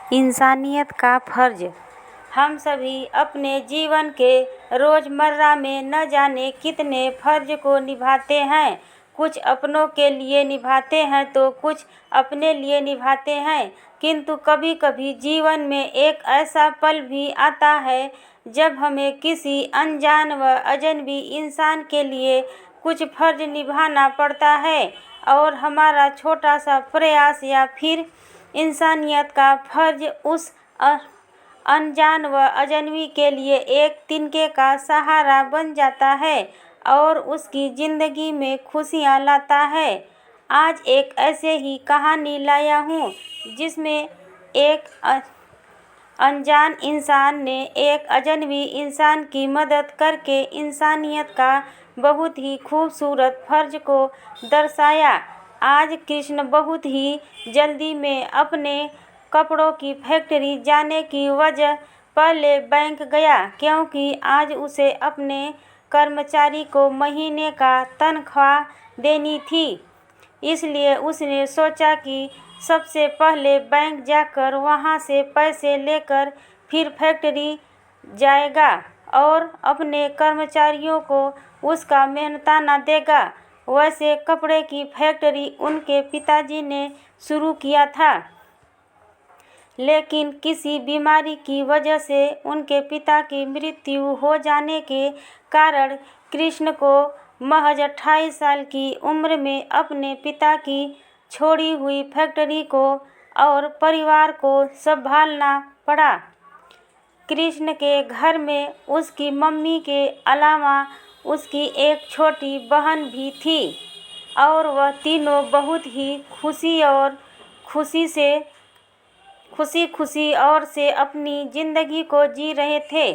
इंसानियत का फर्ज। हम सभी अपने जीवन के रोज़मर्रा में न जाने कितने फर्ज को निभाते हैं। कुछ अपनों के लिए निभाते हैं तो कुछ अपने लिए निभाते हैं, किंतु कभी कभी जीवन में एक ऐसा पल भी आता है जब हमें किसी अनजान व अजनबी इंसान के लिए कुछ फर्ज निभाना पड़ता है और हमारा छोटा सा प्रयास या फिर इंसानियत का फर्ज उस अनजान व अजनबी के लिए एक तिनके का सहारा बन जाता है और उसकी ज़िंदगी में खुशियाँ लाता है। आज एक ऐसे ही कहानी लाया हूँ जिसमें एक अनजान इंसान ने एक अजनबी इंसान की मदद करके इंसानियत का बहुत ही खूबसूरत फर्ज को दर्शाया। आज कृष्ण बहुत ही जल्दी में अपने कपड़ों की फैक्ट्री जाने की वजह पहले बैंक गया, क्योंकि आज उसे अपने कर्मचारी को महीने का तनख्वाह देनी थी। इसलिए उसने सोचा कि सबसे पहले बैंक जाकर वहां से पैसे लेकर फिर फैक्ट्री जाएगा और अपने कर्मचारियों को उसका मेहनताना देगा। वैसे कपड़े की फैक्ट्री उनके पिताजी ने शुरू किया था, लेकिन किसी बीमारी की वजह से उनके पिता की मृत्यु हो जाने के कारण कृष्ण को महज 28 साल की उम्र में अपने पिता की छोड़ी हुई फैक्ट्री को और परिवार को संभालना पड़ा। कृष्ण के घर में उसकी मम्मी के अलावा उसकी एक छोटी बहन भी थी और वह तीनों बहुत ही खुशी और से अपनी ज़िंदगी को जी रहे थे।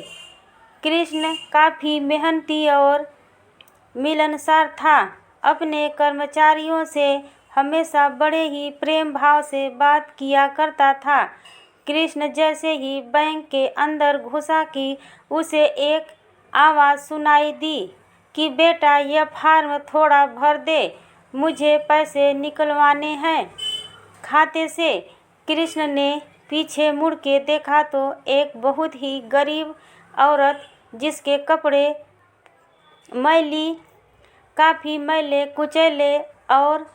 कृष्ण काफ़ी मेहनती और मिलनसार था। अपने कर्मचारियों से हमेशा बड़े ही प्रेम भाव से बात किया करता था। कृष्ण जैसे ही बैंक के अंदर घुसा कि उसे एक आवाज़ सुनाई दी कि बेटा यह फार्म थोड़ा भर दे, मुझे पैसे निकलवाने हैं खाते से। कृष्ण ने पीछे मुड़ के देखा तो एक बहुत ही गरीब औरत, जिसके कपड़े काफ़ी मैले कुचैले और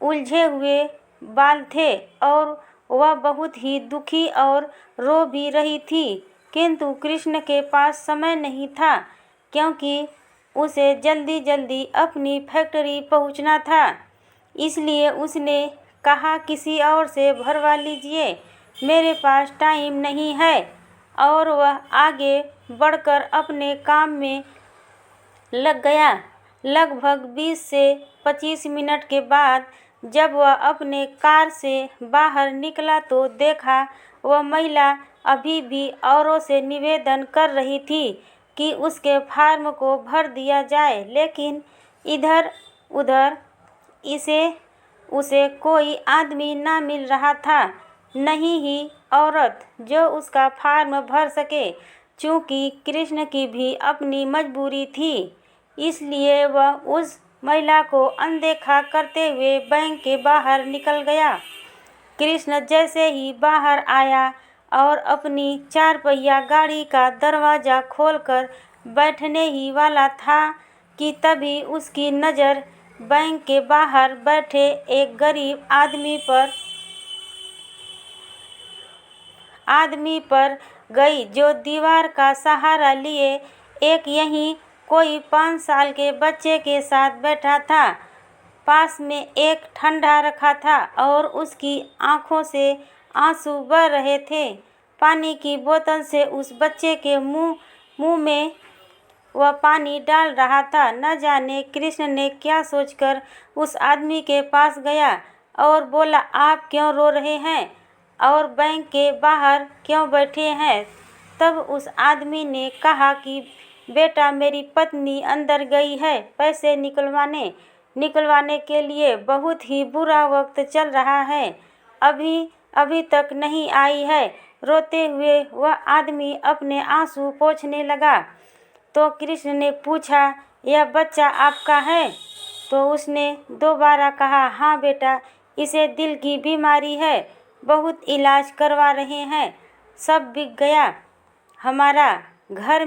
उलझे हुए बाल थे और वह बहुत ही दुखी और रो भी रही थी, किंतु कृष्ण के पास समय नहीं था क्योंकि उसे जल्दी जल्दी अपनी फैक्ट्री पहुंचना था। इसलिए उसने कहा किसी और से भरवा लीजिए, मेरे पास टाइम नहीं है। और वह आगे बढ़कर अपने काम में लग गया। लगभग 20 से 25 मिनट के बाद जब वह अपने कार से बाहर निकला तो देखा वह महिला अभी भी औरों से निवेदन कर रही थी कि उसके फार्म को भर दिया जाए, लेकिन इधर उधर उसे कोई आदमी ना मिल रहा था, नहीं ही औरत जो उसका फार्म भर सके। चूँकि कृष्ण की भी अपनी मजबूरी थी, इसलिए वह उस महिला को अनदेखा करते हुए बैंक के बाहर निकल गया। कृष्ण जैसे ही बाहर आया और अपनी 4 पहिया गाड़ी का दरवाज़ा खोलकर बैठने ही वाला था कि तभी उसकी नज़र बैंक के बाहर बैठे एक गरीब आदमी पर गई, जो दीवार का सहारा लिए एक यहीं कोई 5 साल के बच्चे के साथ बैठा था। पास में एक ठंडा रखा था और उसकी आंखों से आंसू बह रहे थे। पानी की बोतल से उस बच्चे के मुंह में वह पानी डाल रहा था। न जाने कृष्ण ने क्या सोचकर उस आदमी के पास गया और बोला, आप क्यों रो रहे हैं और बैंक के बाहर क्यों बैठे हैं? तब उस आदमी ने कहा कि बेटा, मेरी पत्नी अंदर गई है पैसे निकलवाने के लिए। बहुत ही बुरा वक्त चल रहा है, अभी तक नहीं आई है। रोते हुए वह आदमी अपने आंसू पोंछने लगा। तो कृष्ण ने पूछा, यह बच्चा आपका है? तो उसने दोबारा कहा, हाँ बेटा, इसे दिल की बीमारी है, बहुत इलाज करवा रहे हैं, सब बिक गया हमारा घर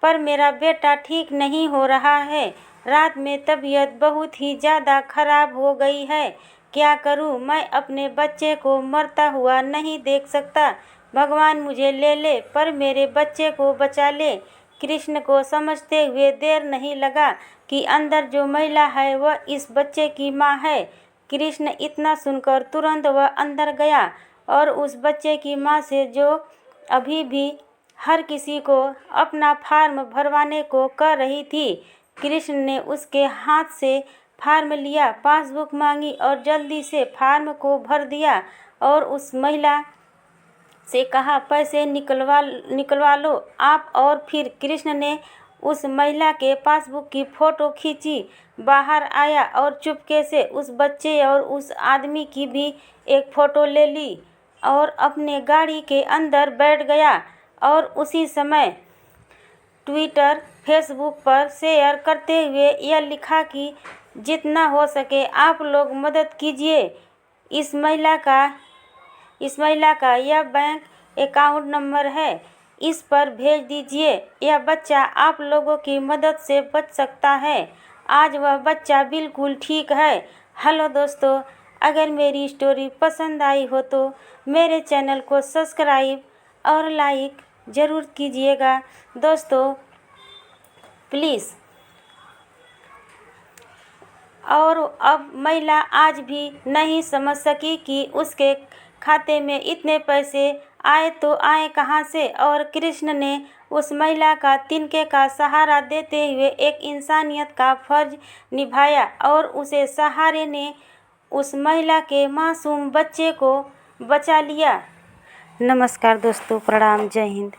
पर मेरा बेटा ठीक नहीं हो रहा है। रात में तबीयत बहुत ही ज़्यादा खराब हो गई है। क्या करूं? मैं अपने बच्चे को मरता हुआ नहीं देख सकता। भगवान मुझे ले ले पर मेरे बच्चे को बचा ले। कृष्ण को समझते हुए देर नहीं लगा कि अंदर जो महिला है वह इस बच्चे की माँ है। कृष्ण इतना सुनकर तुरंत वह अंदर गया और उस बच्चे की माँ से, जो अभी भी हर किसी को अपना फॉर्म भरवाने को कह रही थी, कृष्ण ने उसके हाथ से फॉर्म लिया, पासबुक मांगी और जल्दी से फॉर्म को भर दिया और उस महिला से कहा, पैसे निकलवा लो आप। और फिर कृष्ण ने उस महिला के पासबुक की फ़ोटो खींची, बाहर आया और चुपके से उस बच्चे और उस आदमी की भी एक फ़ोटो ले ली और अपने गाड़ी के अंदर बैठ गया। और उसी समय ट्विटर, फेसबुक पर शेयर करते हुए यह लिखा कि जितना हो सके आप लोग मदद कीजिए। इस महिला का यह बैंक अकाउंट नंबर है, इस पर भेज दीजिए। यह बच्चा आप लोगों की मदद से बच सकता है। आज वह बच्चा बिल्कुल ठीक है। हेलो दोस्तों, अगर मेरी स्टोरी पसंद आई हो तो मेरे चैनल को सब्सक्राइब और लाइक ज़रूर कीजिएगा दोस्तों, प्लीज़। और अब महिला आज भी नहीं समझ सकी कि उसके खाते में इतने पैसे आए तो आए कहाँ से। और कृष्ण ने उस महिला का तिनके का सहारा देते हुए एक इंसानियत का फर्ज निभाया और उसे सहारे ने उस महिला के मासूम बच्चे को बचा लिया। नमस्कार दोस्तों, प्रणाम, जय हिंद।